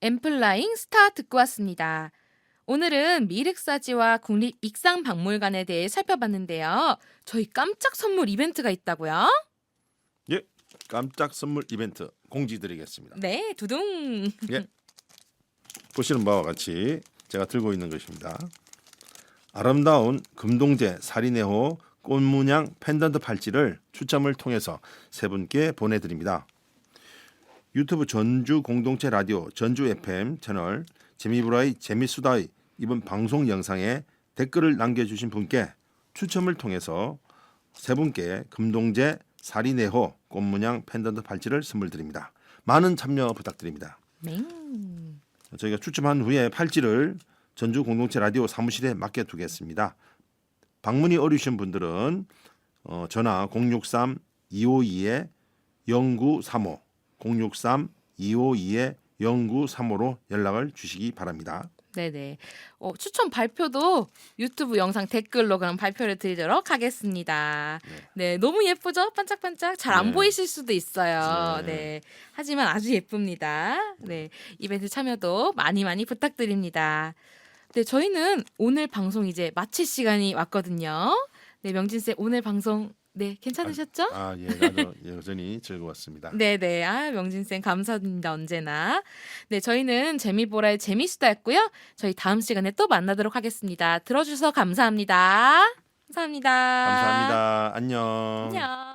엠플라잉 스타 듣고 왔습니다. 오늘은 미륵사지와 국립익상박물관에 대해 살펴봤는데요. 저희 깜짝 선물 이벤트가 있다고요? 예, 깜짝 선물 이벤트 공지 드리겠습니다. 네, 두둥. 예, 보시는 바와 같이 제가 들고 있는 것입니다. 아름다운 금동제 사리네호 꽃문양 펜던트 팔찌를 추첨을 통해서 세 분께 보내드립니다. 유튜브 전주 공동체 라디오 전주 FM 채널 재미브라이 재미수다의 이번 방송 영상에 댓글을 남겨주신 분께 추첨을 통해서 세 분께 금동제 사리네호 꽃문양 펜던트 팔찌를 선물 드립니다. 많은 참여 부탁드립니다. 네. 저희가 추첨한 후에 팔찌를 전주 공동체 라디오 사무실에 맡겨두겠습니다. 방문이 어려우신 분들은 전화 063-252-0935 063-252-0935로 연락을 주시기 바랍니다. 네네. 추첨 발표도 유튜브 영상 댓글로 그럼 발표를 드리도록 하겠습니다. 네, 너무 예쁘죠? 반짝반짝. 잘 안 네. 보이실 수도 있어요. 네. 네. 하지만 아주 예쁩니다. 네, 이벤트 참여도 많이 많이 부탁드립니다. 네, 저희는 오늘 방송 이제 마칠 시간이 왔거든요. 네, 명진쌤 오늘 방송 네, 괜찮으셨죠? 예, 나도 여전히 즐거웠습니다. 네네. 명진쌤 감사합니다. 언제나. 네, 저희는 재미보라의 재미수다였고요. 저희 다음 시간에 또 만나도록 하겠습니다. 들어주셔서 감사합니다. 감사합니다. 감사합니다. 안녕. 안녕.